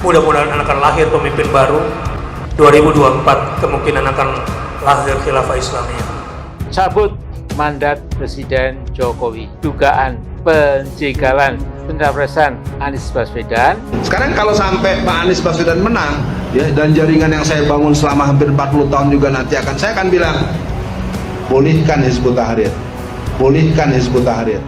Mudah-mudahan akan lahir pemimpin baru. 2024 kemungkinan akan lahir khilafah Islamiyah. Cabut mandat Presiden Jokowi. Dugaan penjegalan pencapresan Anies Baswedan. Sekarang kalau sampai Pak Anies Baswedan menang, ya, dan jaringan yang saya bangun selama hampir 40 tahun juga nanti saya akan bilang, pulihkan Hizbut Tahrir, pulihkan Hizbut Tahrir.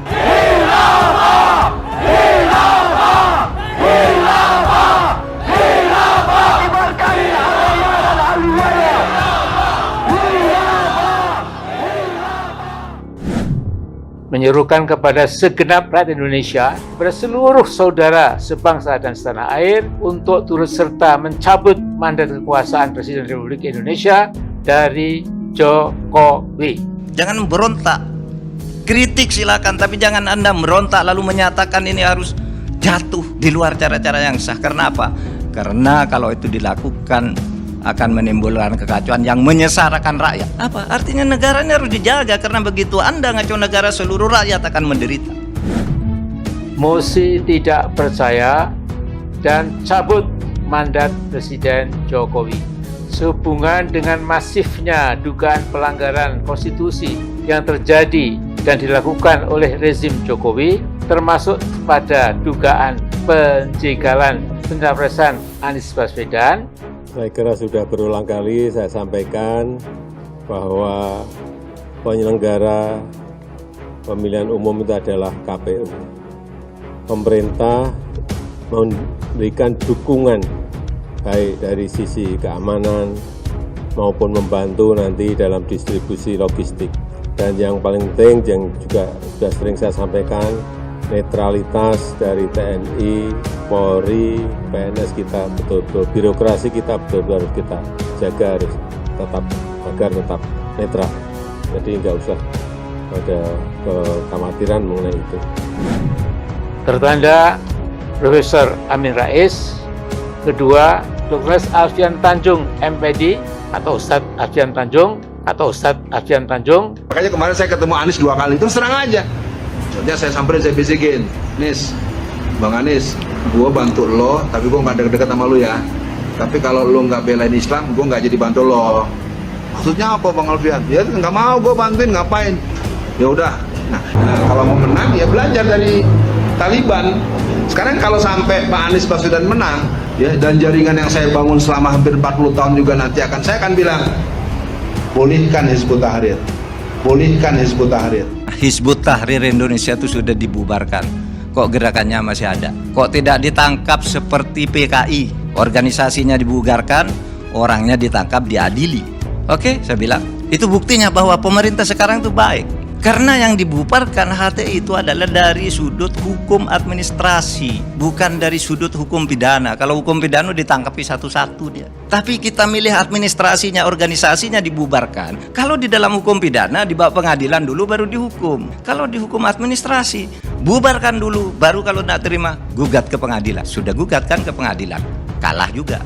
Menyerukan kepada segenap rakyat Indonesia, kepada seluruh saudara sebangsa dan setanah air untuk turut serta mencabut mandat kekuasaan Presiden Republik Indonesia dari Jokowi. Jangan berontak, kritik silakan, tapi jangan Anda merontak lalu menyatakan ini harus jatuh di luar cara-cara yang sah. Karena apa? Karena kalau itu dilakukan akan menimbulkan kekacauan yang menyesarakan rakyat. Apa? Artinya negaranya harus dijaga, karena begitu Anda ngacau negara, seluruh rakyat akan menderita. Mosi tidak percaya dan cabut mandat Presiden Jokowi. Sehubungan dengan masifnya dugaan pelanggaran konstitusi yang terjadi dan dilakukan oleh rezim Jokowi, termasuk pada dugaan penjegalan pencapresan Anies Baswedan. Saya kira sudah berulang kali saya sampaikan bahwa penyelenggara pemilihan umum itu adalah KPU. Pemerintah memberikan dukungan baik dari sisi keamanan maupun membantu nanti dalam distribusi logistik. Dan yang paling penting yang juga sudah sering saya sampaikan, netralitas dari TNI, Polri, PNS kita betul-betul, birokrasi kita betul-betul harus kita jaga, harus tetap agar tetap netral. Jadi nggak usah ada kekhawatiran mengenai itu. Tertanda Profesor Amin Rais. Kedua, Dr. Alfian Tanjung MPD atau Ustadz Alfian Tanjung Makanya kemarin saya ketemu Anies 2 kali, terus terang aja. Contohnya saya samperin, saya bisikin, Nis, Bang Anies, gue bantu lo, tapi gue nggak deket-deket sama lo ya. Tapi kalau lo nggak belain Islam, gue nggak jadi bantu lo. Maksudnya apa Bang Alfian? Ya nggak mau gue bantuin, ngapain? Ya udah. Nah, kalau mau menang ya belajar dari Taliban. Sekarang kalau sampai Pak Anies Baswedan menang, ya, dan jaringan yang saya bangun selama hampir 40 tahun juga nanti saya akan bilang, pulihkan Hizbut Tahrir, pulihkan Hizbut Tahrir. Hizbut Tahrir Indonesia itu sudah dibubarkan. Kok gerakannya masih ada? Kok tidak ditangkap seperti PKI? Organisasinya dibubarkan, orangnya ditangkap, diadili. Oke, saya bilang itu buktinya bahwa pemerintah sekarang itu baik. Karena yang dibubarkan HTI itu adalah dari sudut hukum administrasi, bukan dari sudut hukum pidana. Kalau hukum pidana ditangkapi satu-satu dia. Tapi kita milih administrasinya, organisasinya dibubarkan. Kalau di dalam hukum pidana dibawa pengadilan dulu baru dihukum. Kalau di hukum administrasi, bubarkan dulu, baru kalau tidak terima gugat ke pengadilan. Sudah gugat kan ke pengadilan, kalah juga.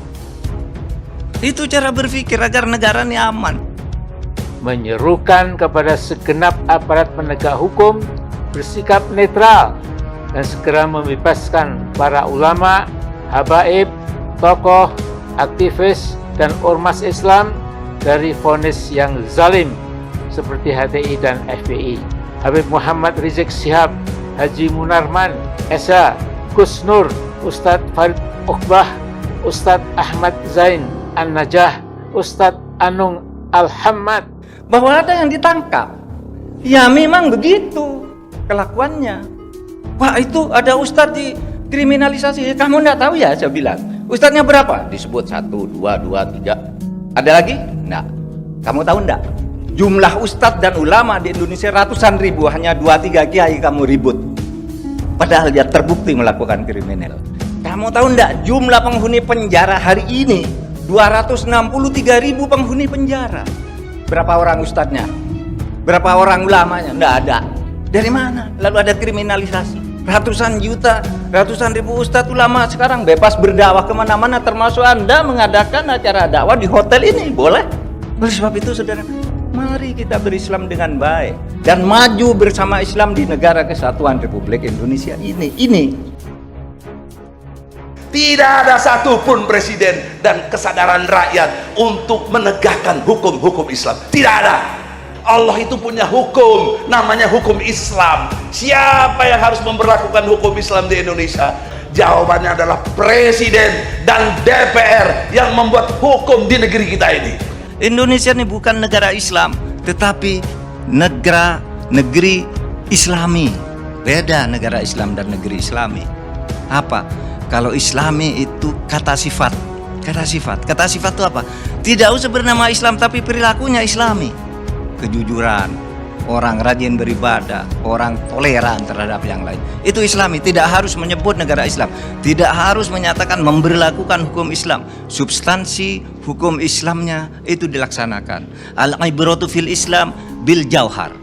Itu cara berpikir agar negara ini aman. Menyerukan kepada segenap aparat penegak hukum bersikap netral dan segera membebaskan para ulama, habaib, tokoh, aktivis, dan ormas Islam dari vonis yang zalim seperti HTI dan FPI. Habib Muhammad Rizik Syihab, Haji Munarman, Esa, Gus Nur, Ustadz Farid Uqbah, Ustadz Ahmad Zain An-Najah, Ustadz Anung Al-Hammad. Bahwa ada yang ditangkap, ya memang begitu kelakuannya. Wah, itu ada ustadz dikriminalisasi, kamu enggak tahu ya? Saya bilang, ustadznya berapa? Disebut 1, 2, 3. Ada lagi? Enggak. Kamu tahu enggak? Jumlah ustadz dan ulama di Indonesia ratusan ribu, hanya 2-3 kiai kamu ribut. Padahal dia terbukti melakukan kriminal. Kamu tahu enggak jumlah penghuni penjara hari ini? 263.000 penghuni penjara. Berapa orang ustadznya? Berapa orang ulamanya? Nggak ada. Dari mana? Lalu ada kriminalisasi. Ratusan juta, ratusan ribu ustadz ulama sekarang bebas berdakwah kemana-mana, termasuk Anda mengadakan acara dakwah di hotel ini. Boleh? Oleh sebab itu saudara, mari kita berislam dengan baik dan maju bersama Islam di negara kesatuan Republik Indonesia ini. Tidak ada satupun presiden dan kesadaran rakyat untuk menegakkan hukum-hukum Islam. Tidak ada. Allah itu punya hukum, namanya hukum Islam. Siapa yang harus memberlakukan hukum Islam di Indonesia? Jawabannya adalah presiden dan DPR yang membuat hukum di negeri kita ini. Indonesia ini bukan negara Islam, tetapi negeri Islami. Beda negara Islam dan negeri Islami. Apa? Kalau Islami itu kata sifat. Kata sifat itu apa? Tidak usah bernama Islam tapi perilakunya Islami. Kejujuran, orang rajin beribadah, orang toleran terhadap yang lain. Itu Islami, tidak harus menyebut negara Islam, tidak harus menyatakan memberlakukan hukum Islam. Substansi hukum Islamnya itu dilaksanakan. Al-ibratu fil Islam bil jauhar,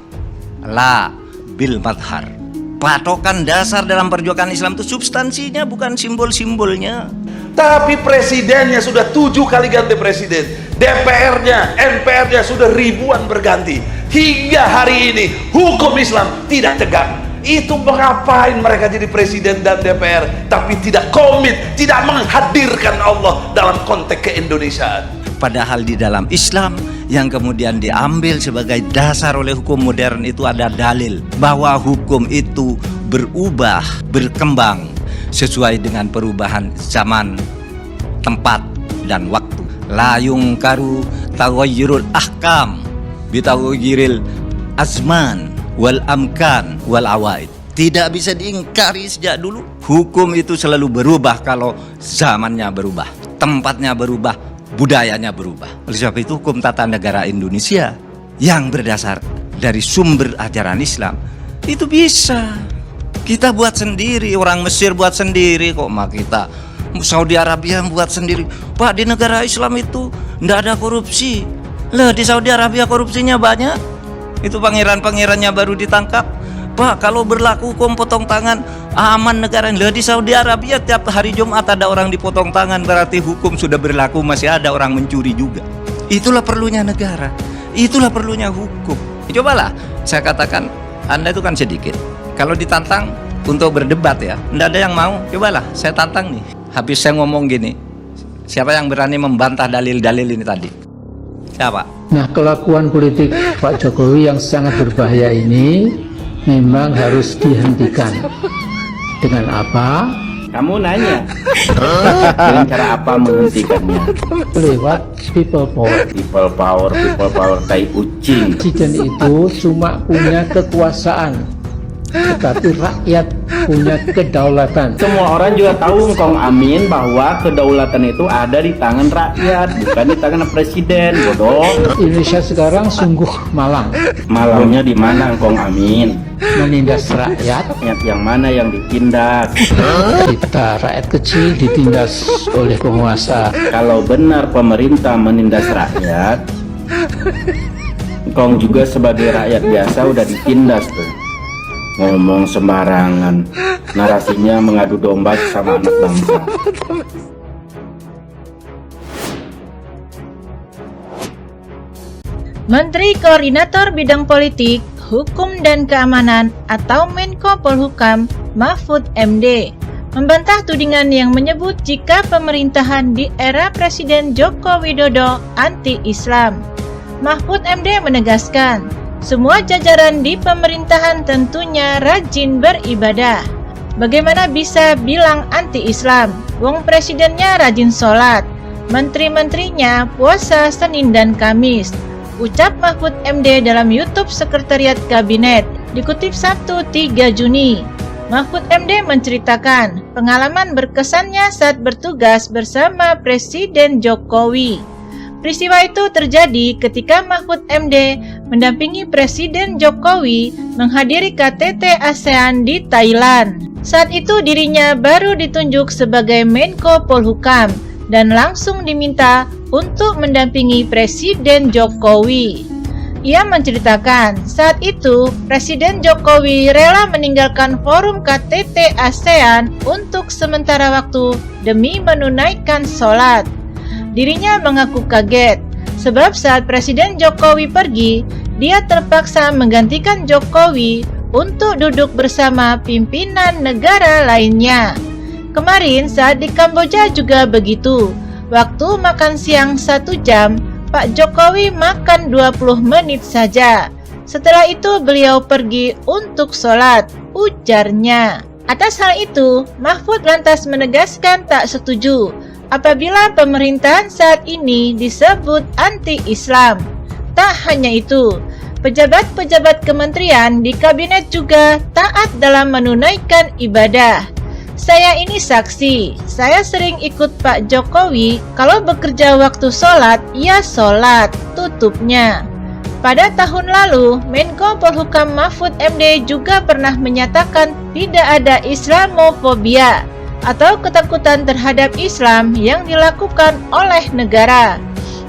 la bil madhar. Patokan dasar dalam perjuangan Islam itu substansinya, bukan simbol-simbolnya. Tapi presidennya sudah 7 kali ganti presiden, DPR-nya, MPR-nya sudah ribuan berganti. Hingga hari ini hukum Islam tidak tegak. Itu mengapain mereka jadi presiden dan DPR tapi tidak komit, tidak menghadirkan Allah dalam konteks keindonesiaan. Padahal di dalam Islam yang kemudian diambil sebagai dasar oleh hukum modern itu ada dalil bahwa hukum itu berubah, berkembang sesuai dengan perubahan zaman, tempat, dan waktu. La yungkaru taghayyurul ahkam bitaghayyuril azman wal amkan wal awaid. Tidak bisa diingkari sejak dulu. Hukum itu selalu berubah kalau zamannya berubah, tempatnya berubah, budayanya berubah. Oleh sebab itu hukum tata negara Indonesia yang berdasar dari sumber ajaran Islam itu bisa kita buat sendiri. Orang Mesir buat sendiri kok, mah kita Saudi Arabia buat sendiri. Pak, di negara Islam itu ndak ada korupsi. Lah di Saudi Arabia korupsinya banyak. Itu pangeran-pangerannya baru ditangkap. Pak, kalau berlaku hukum potong tangan aman negara. Lah di Saudi Arabia tiap hari Jumat ada orang dipotong tangan, berarti hukum sudah berlaku, masih ada orang mencuri juga. Itulah perlunya negara. Itulah perlunya hukum. Cobalah saya katakan, Anda itu kan sedikit. Kalau ditantang untuk berdebat ya, tidak ada yang mau. Cobalah, saya tantang nih. Habis saya ngomong gini, siapa yang berani membantah dalil-dalil ini tadi? Siapa? Nah, kelakuan politik Pak Jokowi yang sangat berbahaya ini memang harus dihentikan. Dengan apa? Kamu nanya. Dengan cara apa menghentikannya? Lewat people power. People power, tai kucing. Presiden itu cuma punya kekuasaan, tetapi rakyat punya kedaulatan. Semua orang juga tahu Kong Amin bahwa kedaulatan itu ada di tangan rakyat, bukan di tangan presiden, bodoh. Indonesia sekarang sungguh malang. Malangnya di mana Kong Amin? Menindas rakyat. Rakyat yang mana yang ditindas? Kita rakyat kecil ditindas oleh penguasa. Kalau benar pemerintah menindas rakyat, Kong juga sebagai rakyat biasa udah ditindas tuh. Ngomong sembarangan, narasinya mengadu domba sama anak bangsa. Menteri Koordinator Bidang Politik, Hukum dan Keamanan atau Menko Polhukam Mahfud MD membantah tudingan yang menyebut jika pemerintahan di era Presiden Joko Widodo anti-Islam. Mahfud MD menegaskan, semua jajaran di pemerintahan tentunya rajin beribadah. Bagaimana bisa bilang anti-Islam? Wong presidennya rajin sholat, menteri-menterinya puasa Senin dan Kamis. Ucap Mahfud MD dalam YouTube Sekretariat Kabinet, dikutip Sabtu 3 Juni. Mahfud MD menceritakan pengalaman berkesannya saat bertugas bersama Presiden Jokowi. Peristiwa itu terjadi ketika Mahfud MD mendampingi Presiden Jokowi menghadiri KTT ASEAN di Thailand. Saat itu dirinya baru ditunjuk sebagai Menko Polhukam dan langsung diminta untuk mendampingi Presiden Jokowi. Ia menceritakan, saat itu Presiden Jokowi rela meninggalkan forum KTT ASEAN untuk sementara waktu demi menunaikan sholat. Dirinya mengaku kaget, sebab saat Presiden Jokowi pergi, dia terpaksa menggantikan Jokowi untuk duduk bersama pimpinan negara lainnya. Kemarin saat di Kamboja juga begitu. Waktu makan siang 1 jam, Pak Jokowi makan 20 menit saja. Setelah itu beliau pergi untuk sholat, ujarnya. Atas hal itu, Mahfud lantas menegaskan tak setuju apabila pemerintahan saat ini disebut anti-Islam. Tak hanya itu, pejabat-pejabat kementerian di kabinet juga taat dalam menunaikan ibadah. Saya ini saksi, saya sering ikut Pak Jokowi, kalau bekerja waktu sholat, ya sholat, tutupnya. Pada tahun lalu, Menko Polhukam Mahfud MD juga pernah menyatakan tidak ada Islamofobia atau ketakutan terhadap Islam yang dilakukan oleh negara.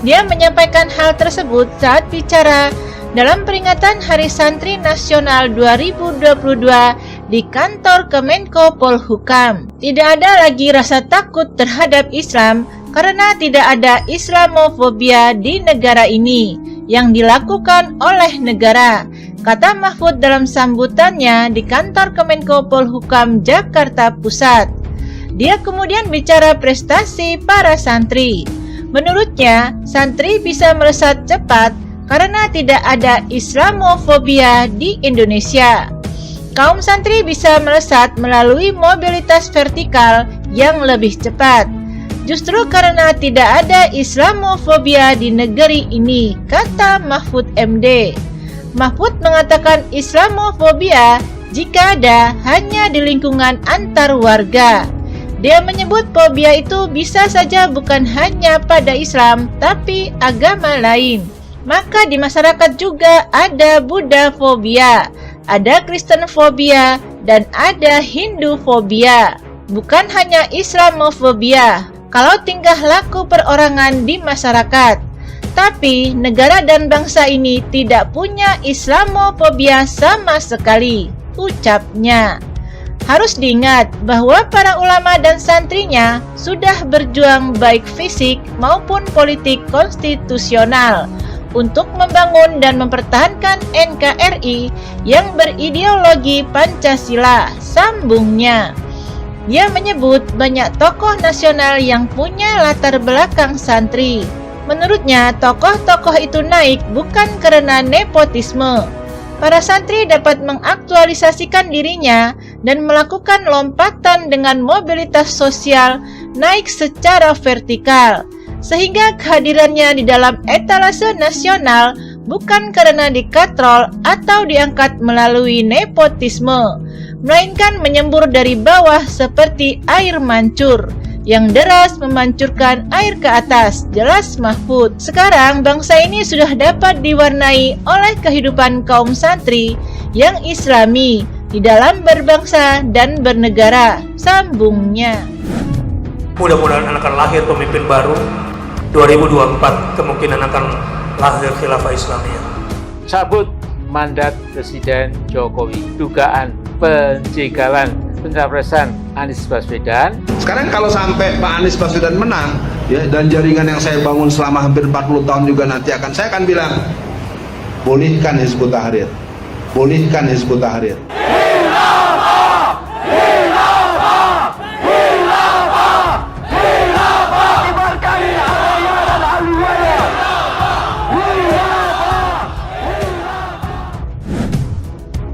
Dia menyampaikan hal tersebut saat bicara dalam peringatan Hari Santri Nasional 2022 di kantor Kemenko Polhukam. Tidak ada lagi rasa takut terhadap Islam karena tidak ada Islamofobia di negara ini yang dilakukan oleh negara, kata Mahfud dalam sambutannya di kantor Kemenko Polhukam Jakarta Pusat. Dia kemudian bicara prestasi para santri. Menurutnya, santri bisa melesat cepat karena tidak ada Islamofobia di Indonesia. Kaum santri bisa melesat melalui mobilitas vertikal yang lebih cepat. Justru karena tidak ada Islamofobia di negeri ini, kata Mahfud MD. Mahfud mengatakan Islamofobia jika ada hanya di lingkungan antar warga. Dia menyebut fobia itu bisa saja bukan hanya pada Islam, tapi agama lain. Maka di masyarakat juga ada Buddha-fobia, ada Kristen-fobia, dan ada Hindu-fobia. Bukan hanya Islamofobia kalau tingkah laku perorangan di masyarakat. Tapi negara dan bangsa ini tidak punya Islamofobia sama sekali, ucapnya. Harus diingat bahwa para ulama dan santrinya sudah berjuang baik fisik maupun politik konstitusional untuk membangun dan mempertahankan NKRI yang berideologi Pancasila, sambungnya. Dia menyebut banyak tokoh nasional yang punya latar belakang santri. Menurutnya, tokoh-tokoh itu naik bukan karena nepotisme. Para santri dapat mengaktualisasikan dirinya dan melakukan lompatan dengan mobilitas sosial naik secara vertikal, sehingga kehadirannya di dalam etalase nasional bukan karena dikatrol atau diangkat melalui nepotisme, melainkan menyembur dari bawah seperti air mancur yang deras memancurkan air ke atas, jelas Mahfud. Sekarang bangsa ini sudah dapat diwarnai oleh kehidupan kaum santri yang islami di dalam berbangsa dan bernegara, sambungnya. Mudah-mudahan akan lahir pemimpin baru. 2024 kemungkinan akan lahir khilafah Islamiyah. Cabut mandat Presiden Jokowi, dugaan penjegalan pencapresan Anies Baswedan. Sekarang kalau sampai Pak Anies Baswedan menang, ya, dan jaringan yang saya bangun selama hampir 40 tahun juga nanti saya akan bilang, bolehkan Hizbut Tahrir, bolehkan Hizbut Tahrir.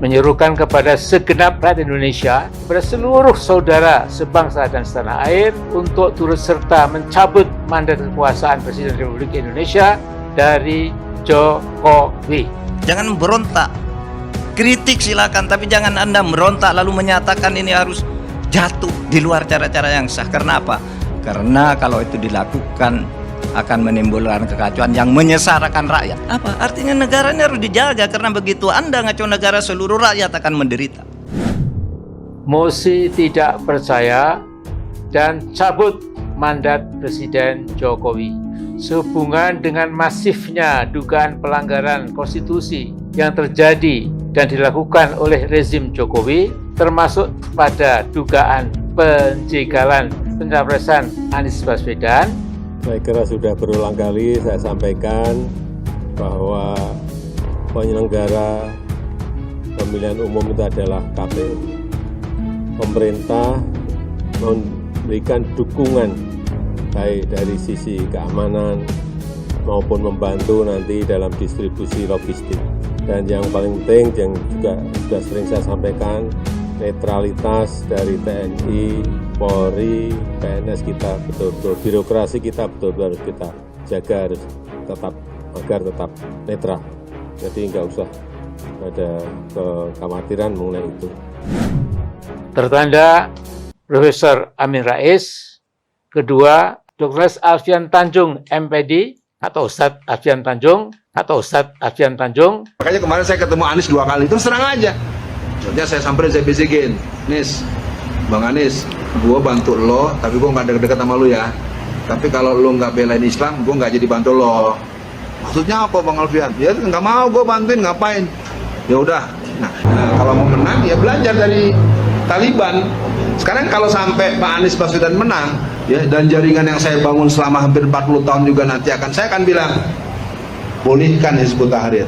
Menyerukan kepada segenap rakyat Indonesia, kepada seluruh saudara sebangsa dan setanah air untuk turut serta mencabut mandat kekuasaan Presiden Republik Indonesia dari Jokowi. Jangan berontak, kritik silakan, tapi jangan Anda merontak lalu menyatakan ini harus jatuh di luar cara-cara yang sah. Karena apa? Karena kalau itu dilakukan akan menimbulkan kekacauan yang menyesarakan rakyat. Apa? Artinya negaranya harus dijaga, karena begitu Anda ngaco negara, seluruh rakyat akan menderita. Mosi tidak percaya dan cabut mandat Presiden Jokowi. Sehubungan dengan masifnya dugaan pelanggaran konstitusi yang terjadi dan dilakukan oleh rezim Jokowi, termasuk pada dugaan penjegalan pencapresan Anies Baswedan. Saya kira sudah berulang kali saya sampaikan bahwa penyelenggara pemilihan umum itu adalah KPU. Pemerintah memberikan dukungan baik dari sisi keamanan maupun membantu nanti dalam distribusi logistik. Dan yang paling penting yang juga sudah sering saya sampaikan, netralitas dari TNI, Polri, PNS kita betul-betul, birokrasi kita betul-betul harus kita jaga, harus tetap agar tetap netral. Jadi nggak usah ada kekhawatiran mengenai itu. Tertanda Profesor Amin Rais. Kedua, Dr. Alfian Tanjung, MPD, atau Ustadz Alfian Tanjung, Makanya kemarin saya ketemu Anies 2 kali, terus terang aja. Contohnya saya samperin, saya bisikin, Nis, Bang Anies, gue bantu lo, tapi gue nggak deket-deket sama lo ya. Tapi kalau lo nggak belain Islam, gue nggak jadi bantu lo. Maksudnya apa Bang Alfian? Ya nggak mau gue bantuin, ngapain? Ya udah. Nah, kalau mau menang ya belajar dari Taliban. Sekarang kalau sampai Pak Anies Baswedan menang, ya, dan jaringan yang saya bangun selama hampir 40 tahun juga nanti saya akan bilang, pulihkan Hizbut Tahrir.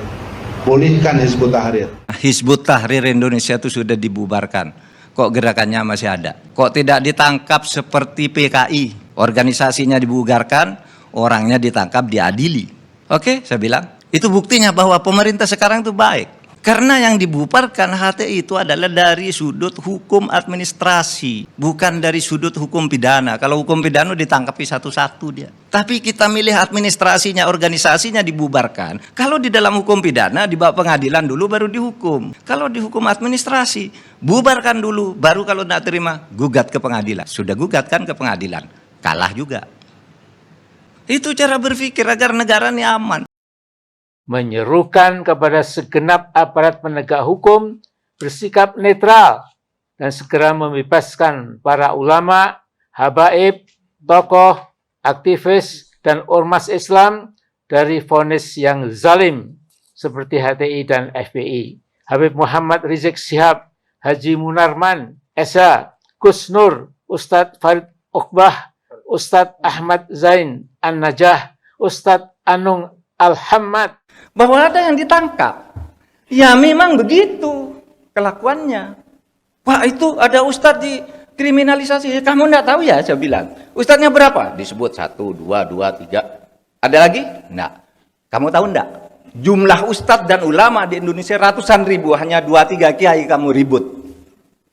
Pulihkan Hizbut Tahrir. Hizbut Tahrir Indonesia itu sudah dibubarkan. Kok gerakannya masih ada? Kok tidak ditangkap seperti PKI? Organisasinya dibubarkan, orangnya ditangkap, diadili. Oke, saya bilang. Itu buktinya bahwa pemerintah sekarang itu baik. Karena yang dibubarkan HTI itu adalah dari sudut hukum administrasi, bukan dari sudut hukum pidana. Kalau hukum pidana ditangkapi satu-satu dia. Tapi kita milih administrasinya, organisasinya dibubarkan. Kalau di dalam hukum pidana dibawa pengadilan dulu baru dihukum. Kalau di hukum administrasi, bubarkan dulu, baru kalau tidak terima gugat ke pengadilan. Sudah gugat kan ke pengadilan, kalah juga. Itu cara berpikir agar negara ini aman. Menyerukan kepada segenap aparat penegak hukum bersikap netral dan segera membebaskan para ulama, habaib, tokoh, aktivis, dan ormas Islam dari vonis yang zalim seperti HTI dan FPI. Habib Muhammad Rizik Syihab, Haji Munarman, Esa, Gus Nur, Ustadz Farid Uqbah, Ustadz Ahmad Zain An-Najah, Ustadz Anung Al-Hammad, bahwa ada yang ditangkap. Ya memang begitu kelakuannya. Wah itu ada ustadz dikriminalisasi. Kamu enggak tahu ya, saya bilang. Ustadznya berapa? Disebut 1, 2, 2, 3. Ada lagi? Enggak. Kamu tahu enggak? Jumlah ustadz dan ulama di Indonesia ratusan ribu, hanya 2-3 kiai kamu ribut.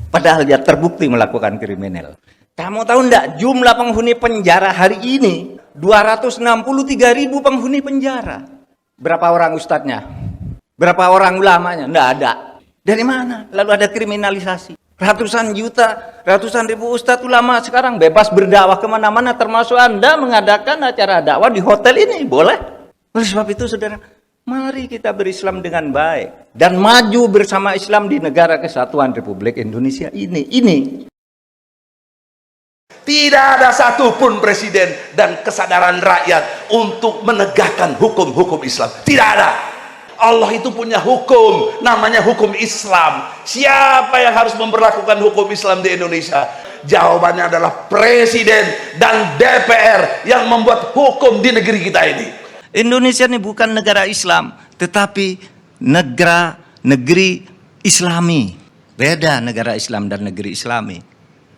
Padahal dia terbukti melakukan kriminal. Kamu tahu enggak jumlah penghuni penjara hari ini? 263.000 penghuni penjara. Berapa orang ustadznya? Berapa orang ulamanya? Enggak ada. Dari mana? Lalu ada kriminalisasi. Ratusan juta, ratusan ribu ustadz ulama sekarang bebas berdakwah kemana-mana, termasuk Anda mengadakan acara dakwah di hotel ini. Boleh? Oleh sebab itu saudara, mari kita berislam dengan baik. Dan maju bersama Islam di negara kesatuan Republik Indonesia ini. Tidak ada satupun presiden dan kesadaran rakyat untuk menegakkan hukum-hukum Islam. Tidak ada. Allah itu punya hukum, namanya hukum Islam. Siapa yang harus memperlakukan hukum Islam di Indonesia? Jawabannya adalah presiden dan DPR yang membuat hukum di negeri kita ini. Indonesia ini bukan negara Islam, tetapi negeri Islami. Beda negara Islam dan negeri Islami.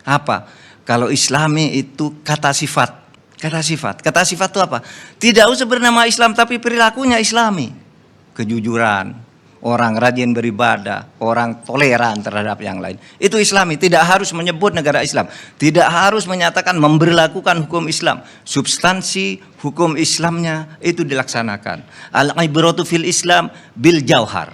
Apa? Kalau Islami itu kata sifat. Kata sifat itu apa? Tidak usah bernama Islam tapi perilakunya Islami. Kejujuran, orang rajin beribadah, orang toleran terhadap yang lain. Itu Islami, tidak harus menyebut negara Islam. Tidak harus menyatakan memberlakukan hukum Islam. Substansi hukum Islamnya itu dilaksanakan. Al-ibratu fil Islam bil jauhar,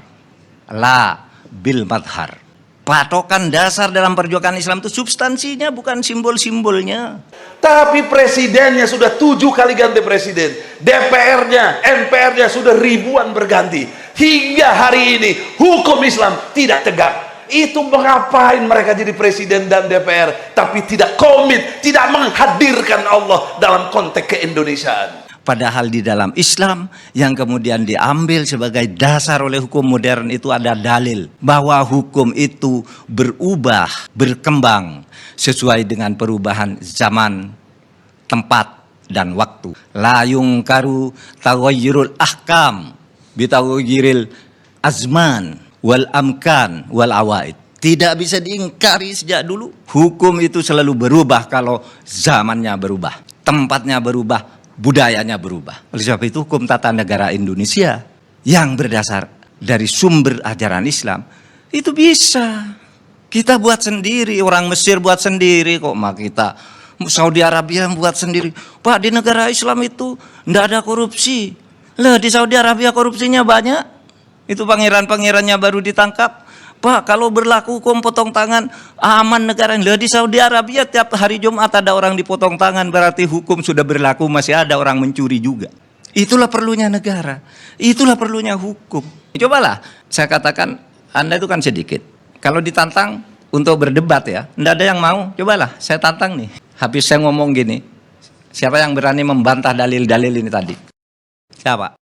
la bil madhar. Patokan dasar dalam perjuangan Islam itu substansinya, bukan simbol-simbolnya. Tapi presidennya sudah 7 kali ganti presiden, DPR-nya, MPR-nya sudah ribuan berganti. Hingga hari ini hukum Islam tidak tegak. Itu mengapain mereka jadi presiden dan DPR tapi tidak komit, tidak menghadirkan Allah dalam konteks keindonesiaan. Padahal di dalam Islam yang kemudian diambil sebagai dasar oleh hukum modern itu ada dalil bahwa hukum itu berubah, berkembang sesuai dengan perubahan zaman, tempat, dan waktu. La yungkaru taghayyurul ahkam bitaghayyuril azman wal amkan wal awaid. Tidak bisa diingkari sejak dulu. Hukum itu selalu berubah kalau zamannya berubah, tempatnya berubah, budayanya berubah. Oleh sebab itu hukum tata negara Indonesia yang berdasar dari sumber ajaran Islam itu bisa kita buat sendiri. Orang Mesir buat sendiri kok, maka kita Saudi Arabia buat sendiri. Pak, di negara Islam itu tidak ada korupsi. Lah di Saudi Arabia korupsinya banyak. Itu pangeran-pangerannya baru ditangkap. Pak, kalau berlaku hukum potong tangan aman negara. Lah di Saudi Arabia tiap hari Jumat ada orang dipotong tangan, berarti hukum sudah berlaku, masih ada orang mencuri juga. Itulah perlunya negara. Itulah perlunya hukum. Cobalah, saya katakan Anda itu kan sedikit. Kalau ditantang untuk berdebat ya, tidak ada yang mau. Cobalah, saya tantang nih. Habis saya ngomong gini, siapa yang berani membantah dalil-dalil ini tadi? Siapa?